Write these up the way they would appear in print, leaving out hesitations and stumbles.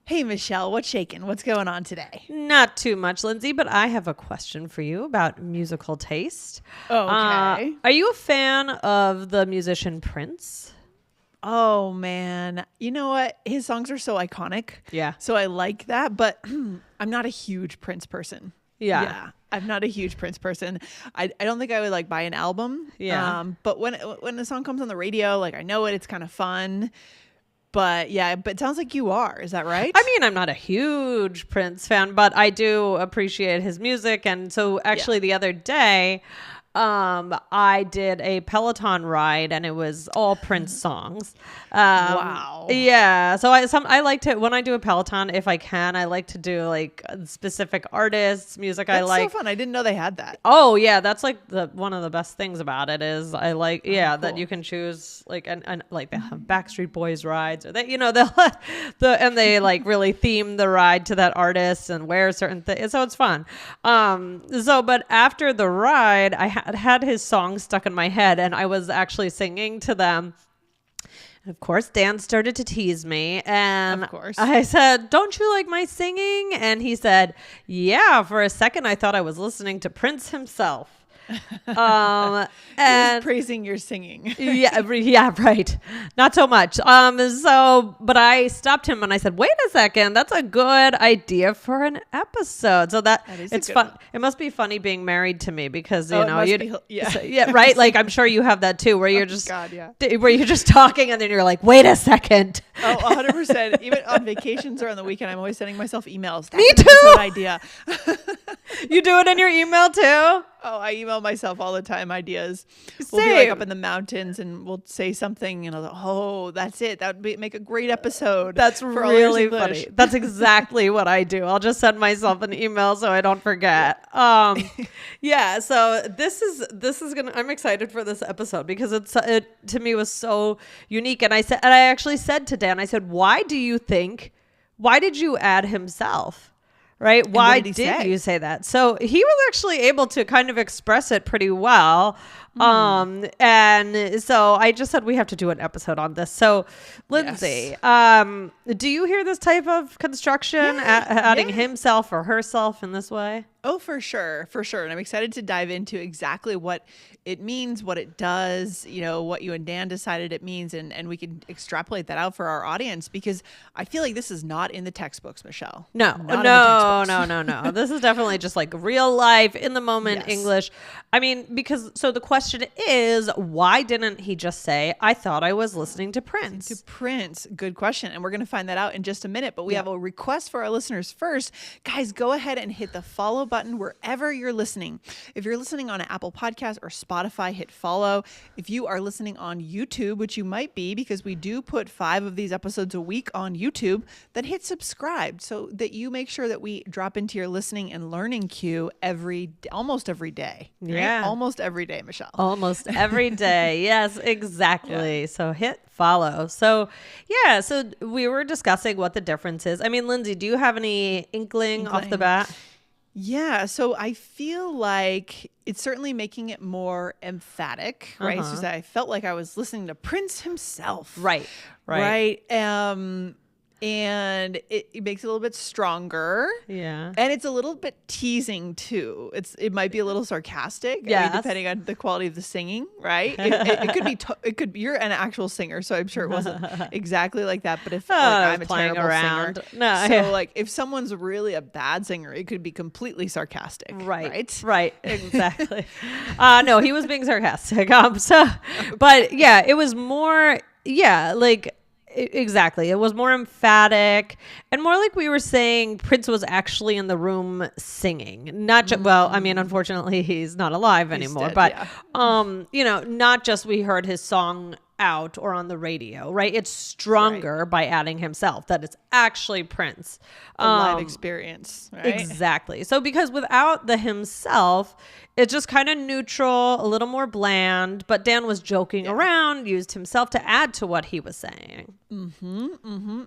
Hey, Michelle, what's shaking? What's going on today? Not too much, Lindsay, but I have a question for you about musical taste. Okay. Are you a fan of the musician Prince? Oh, man. You know what? His songs are so iconic. Yeah. So I like that, but I'm not a huge Prince person. Yeah. I'm not a huge Prince person. I don't think I would like buy an album. Yeah. But when the song comes on the radio, like I know it, it's kind of fun. But yeah, but it sounds like you are. Is that right? I mean, I'm not a huge Prince fan, but I do appreciate his music. And so actually the other day, I did a Peloton ride and it was all Prince songs. Wow. Yeah. So I like to, when I do a Peloton, if I can, I like to do like specific artists, music That's I like. so fun. I didn't know they had that. Oh yeah, that's like one of the best things about it is I like that cool. you can choose like and like they have Backstreet Boys rides or they and they like really theme the ride to that artist and wear certain things, so it's fun. But after the ride, I had his song stuck in my head and I was actually singing to them. Of course, Dan started to tease me and Of course. I said, "Don't you like my singing?" And he said, "Yeah, for a second I thought I was listening to Prince himself." And praising your singing. yeah, right. Not so much. But I stopped him and I said, "Wait a second, that's a good idea for an episode." So that is it's a good fun. one. It must be funny being married to me because Oh, you it know must you be, yeah. so, yeah, right. Like I'm sure you have that too, where you're just God, yeah. where you're just talking and then you're like, "Wait a second." Oh, 100%. Even on vacations or on the weekend, I'm always sending myself emails. Me That's an too. episode idea. You do it in your email too? Oh, I email myself all the time ideas. We'll be like Same. up in the mountains and we'll say something and I'll go, oh, that's it. That would make a great episode. That's for All Ears really English. funny. That's exactly what I do. I'll just send myself an email so I don't forget. Yeah. So this is gonna. I'm excited for this episode because it to me was so unique. And I actually said to Dan, I said, why did you add himself? Right? Why did he say? you say that? So he was actually able to kind of express it pretty well. And so I just said we have to do an episode on this. So Lindsay, do you hear this type of construction, adding himself or herself in this way? Oh, for sure. For sure. And I'm excited to dive into exactly what it means, what it does, what you and Dan decided it means. And we can extrapolate that out for our audience because I feel like this is not in the textbooks, Michelle. No. This is definitely just like real life, in the moment English. I mean, so the question is, why didn't he just say, I thought I was listening to Prince? Good question. And we're going to find that out in just a minute. But we have a request for our listeners first. Guys, go ahead and hit the follow button wherever you're listening. If you're listening on an Apple Podcast or Spotify, hit follow. If you are listening on YouTube, which you might be because we do put 5 of these episodes a week on YouTube, then hit subscribe so that you make sure that we drop into your listening and learning queue almost every day. Right? Yeah. Almost every day, Michelle. Almost every day. Yes, exactly. Yeah. So hit follow. So so we were discussing what the difference is. I mean, Lindsay, do you have any inkling off the bat? Yeah, so I feel like it's certainly making it more emphatic, right? So I felt like I was listening to Prince himself. Right. And it makes it a little bit stronger. Yeah. And it's a little bit teasing too. It might be a little sarcastic. I mean, depending on the quality of the singing, right? It could be, you're an actual singer, so I'm sure it wasn't exactly like that. But if I'm a terrible singer. So like if someone's really a bad singer, it could be completely sarcastic. Right. Exactly. No, he was being sarcastic. But yeah, it was more, exactly. It was more emphatic and more like we were saying Prince was actually in the room singing. Not just, well, I mean, unfortunately he's not alive anymore, dead, but not just we heard his song out or on the radio, right? It's stronger by adding himself, that it's actually Prince. A live experience, right? Exactly. So because without the himself, it's just kind of neutral, a little more bland, but Dan was joking around, used himself to add to what he was saying.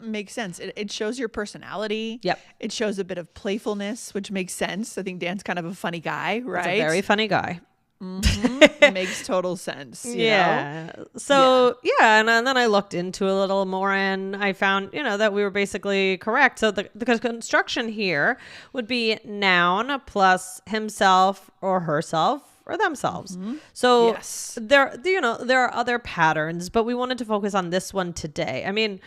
Makes sense. It shows your personality. Yep. It shows a bit of playfulness, which makes sense. I think Dan's kind of a funny guy, right? He's a very funny guy. It makes total sense. You know? So and then I looked into a little more and I found, that we were basically correct. So the construction here would be noun plus himself or herself or themselves. So there are other patterns, but we wanted to focus on this one today. I mean,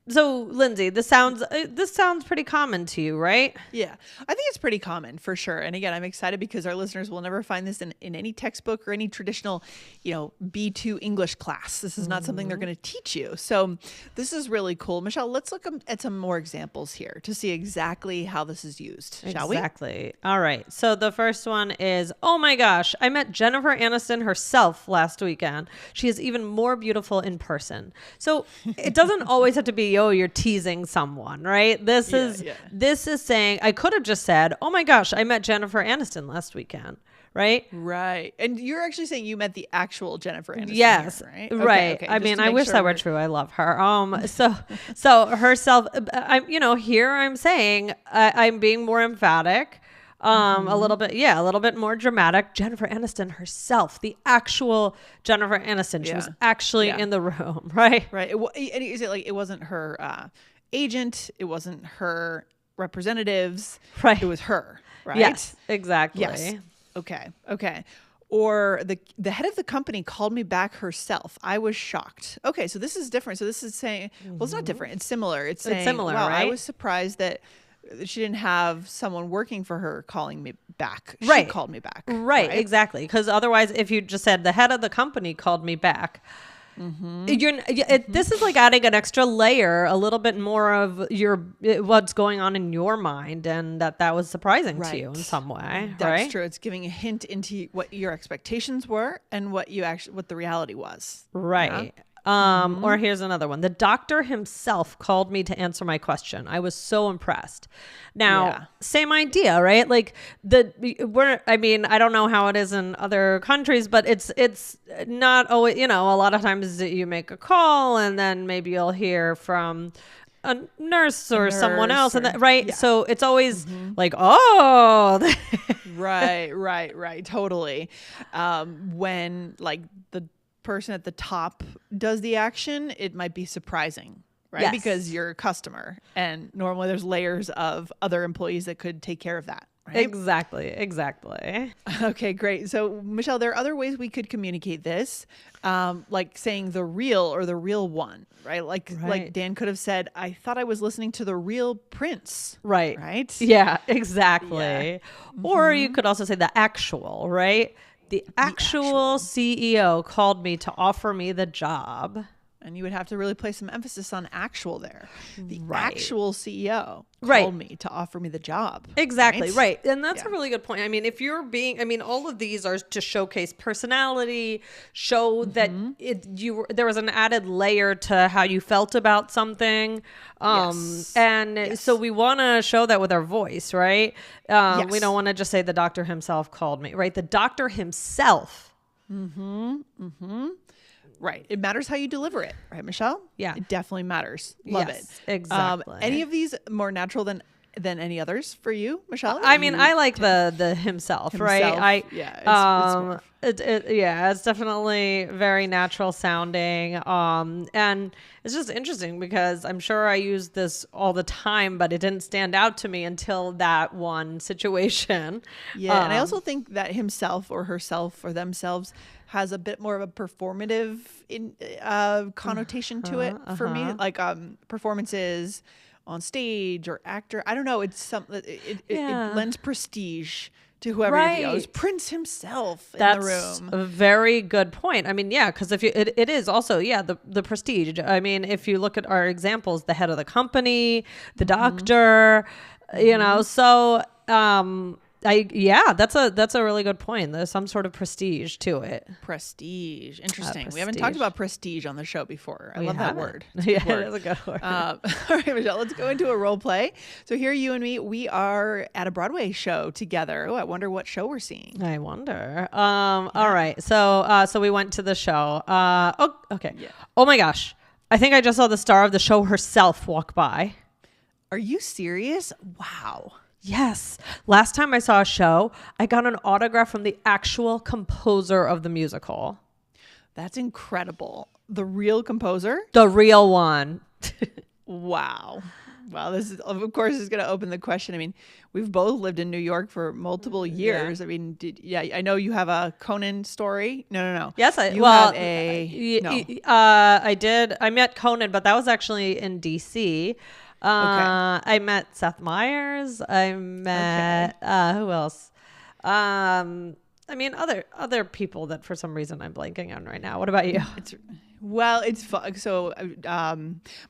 so Lindsay, this sounds pretty common to you, right? Yeah, I think it's pretty common for sure. And again, I'm excited because our listeners will never find this in any textbook or any traditional, B2 English class. This is not something they're going to teach you. So this is really cool. Michelle, let's look at some more examples here to see exactly how this is used, shall we? Exactly. All right. So the first one is, oh my gosh, I met Jennifer Aniston herself last weekend. She is even more beautiful in person. So it doesn't always have to be, you're teasing someone, right? This is saying, I could have just said, oh my gosh, I met Jennifer Aniston last weekend, right? Right. And you're actually saying you met the actual Jennifer Aniston. Yes. Here, right? Right. Okay. I mean, I wish that were true. I love her. So herself, here I'm saying I'm being more emphatic. A little bit more dramatic. Jennifer Aniston herself, the actual Jennifer Aniston, she was actually in the room, right? Right. Is it like it wasn't her agent? It wasn't her representatives. Right. It was her. Right. Yes. Exactly. Yes. Okay. Or the head of the company called me back herself. I was shocked. Okay, so this is different. So this is saying, well, it's not different. It's similar. It's saying, similar, wow, right? I was surprised that she didn't have someone working for her calling me back. She Right. called me back. Right, exactly. Because otherwise, if you just said the head of the company called me back, this is like adding an extra layer, a little bit more of what's going on in your mind, and that was surprising to you in some way. That's right? true. It's giving a hint into what your expectations were and what the reality was. Right. Or here's another one. The doctor himself called me to answer my question. I was so impressed. Now, same idea, right? Like I don't know how it is in other countries, but it's not always, a lot of times you make a call and then maybe you'll hear from a nurse or someone else, and right? Yeah. So it's always like, oh, right, totally. When like the person at the top does the action, it might be surprising, right? Yes. Because you're a customer, and normally there's layers of other employees that could take care of that. Right? Exactly. Okay, great. So Michelle, there are other ways we could communicate this, like saying the real or the real one, right? Like Dan could have said, I thought I was listening to the real Prince. Right? Yeah, exactly. Or you could also say the actual, right? The actual CEO called me to offer me the job. And you would have to really place some emphasis on actual there. The actual CEO called me to offer me the job. Exactly. Right. And that's a really good point. I mean, all of these are to showcase personality, show that there was an added layer to how you felt about something. So we want to show that with our voice, right? We don't want to just say the doctor himself called me, right? The doctor himself. Right. It matters how you deliver it. Right, Michelle? Yeah. It definitely matters. Love it. Exactly. Any of these more natural than any others for you, Michelle? I mean, I like the himself, right? It's definitely very natural sounding. And it's just interesting because I'm sure I use this all the time, but it didn't stand out to me until that one situation. Yeah. And I also think that himself or herself or themselves has a bit more of a performative connotation to it for me, like performances on stage or actor. I don't know. It's something. It lends prestige to whoever goes. Prince himself in the room. That's a very good point. I mean, because if it is also the prestige. I mean, if you look at our examples, the head of the company, the doctor, so. That's a really good point. There's some sort of prestige to it. Prestige. Interesting. We haven't talked about prestige on the show before. I love that word. It is a good word. All right, Michelle, let's go into a role play. So here, you and me, we are at a Broadway show together. Oh, I wonder what show we're seeing. I wonder. All right. So we went to the show. Okay. Yeah. Oh my gosh. I think I just saw the star of the show herself walk by. Are you serious? Wow. Yes. Last time I saw a show, I got an autograph from the actual composer of the musical. That's incredible. The real composer? The real one. Wow. Wow. This is, of course, is going to open the question. I mean, we've both lived in New York for multiple years. Yeah. I mean, I know you have a Conan story. No. Yes, I did. I met Conan, but that was actually in DC. I met Seth Meyers. I met who else? I mean, other people that for some reason I'm blanking on right now. What about you? It's fun. So,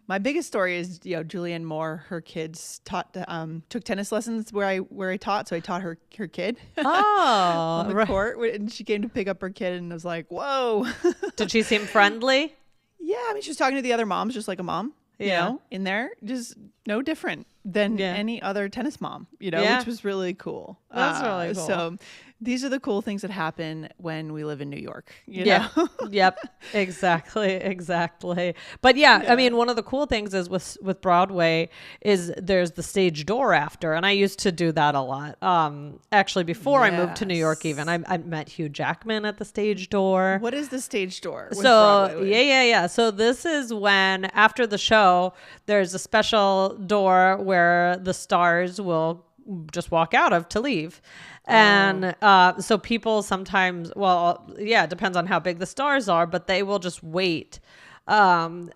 my biggest story is, Julianne Moore, her kids took tennis lessons where I taught. So I taught her kid on the court, and she came to pick up her kid, and I was like, whoa. Did she seem friendly? Yeah. I mean, she was talking to the other moms, just like a mom, in there, just no different than any other tennis mom, which was really cool. That's really cool. So these are the cool things that happen when we live in New York, know? Yep. Exactly. But I mean, one of the cool things is with Broadway is there's the stage door after. And I used to do that a lot. Actually, before I moved to New York, even I met Hugh Jackman at the stage door. What is the stage door? So yeah. So this is when after the show, there's a special door where the stars will just walk out of to leave. And so people sometimes, it depends on how big the stars are, but they will just wait and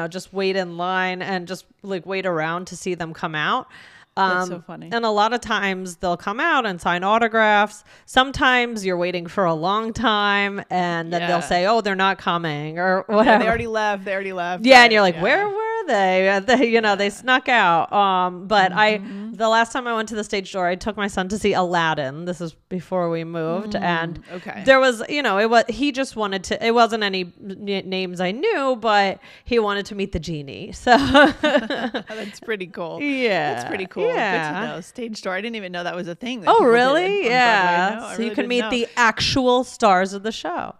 just wait in line and just like wait around to see them come out. That's so funny. And a lot of times they'll come out and sign autographs. Sometimes you're waiting for a long time and then they'll say, oh, they're not coming or whatever. They already left. Yeah. Right? And you're like, where were they? They snuck out. But the last time I went to the stage door, I took my son to see Aladdin. This is before we moved. And there was, he just wanted to, it wasn't any names I knew, but he wanted to meet the genie. So that's pretty cool. Yeah. That's pretty cool. Yeah. Good to know. Stage door. I didn't even know that was a thing. Oh, really? Yeah. No, so you can meet the actual stars of the show.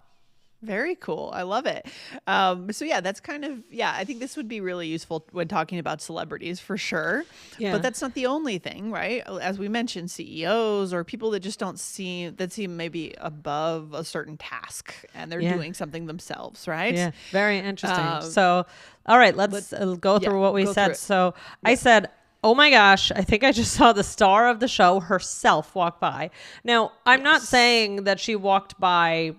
Very cool. I love it. That's kind of, I think this would be really useful when talking about celebrities for sure. Yeah. But that's not the only thing, right? As we mentioned, CEOs or people that just seem maybe above a certain task and they're doing something themselves, right? Yeah. Very interesting. So, all right, let's go through what we said. So I said, oh my gosh, I think I just saw the star of the show herself walk by. Now, I'm not saying that she walked by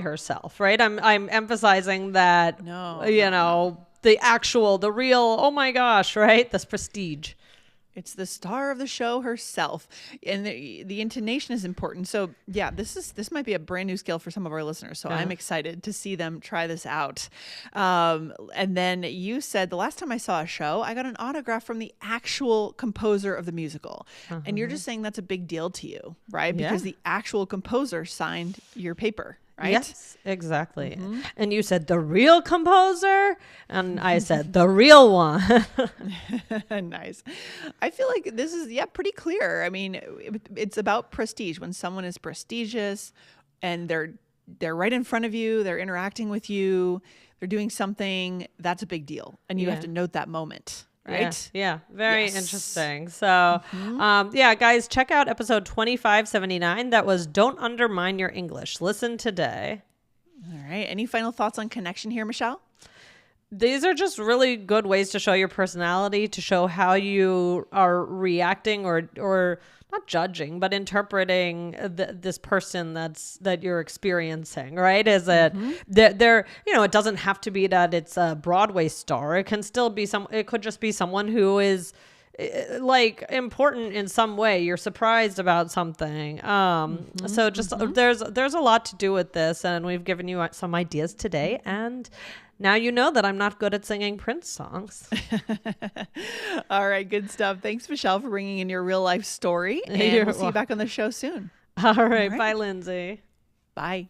herself, right? I'm emphasizing that, the real, oh my gosh, right? This prestige. It's the star of the show herself. And the intonation is important. So this might be a brand new skill for some of our listeners. So I'm excited to see them try this out. And then you said the last time I saw a show, I got an autograph from the actual composer of the musical. And you're just saying that's a big deal to you, right? Because the actual composer signed your paper. Right? Yes, exactly. And you said the real composer, and I said the real one. Nice. I feel like this is pretty clear. I mean, it's about prestige. When someone is prestigious, and they're right in front of you, they're interacting with you, they're doing something. That's a big deal, and you have to note that moment. Right? Yeah. Very interesting. So, guys, check out episode 2579. That was Don't Undermine Your English. Listen today. All right. Any final thoughts on connection here, Michelle? These are just really good ways to show your personality, to show how you are reacting or not judging, but interpreting this person that you're experiencing, right? Is it they're it doesn't have to be that it's a Broadway star. It can still be it could just be someone who is like important in some way. You're surprised about something. So just there's a lot to do with this, and we've given you some ideas today, and now you know that I'm not good at singing Prince songs. All right, good stuff. Thanks, Michelle, for bringing in your real life story. And we'll see you back on the show soon. All right. Bye, Lindsay. Bye.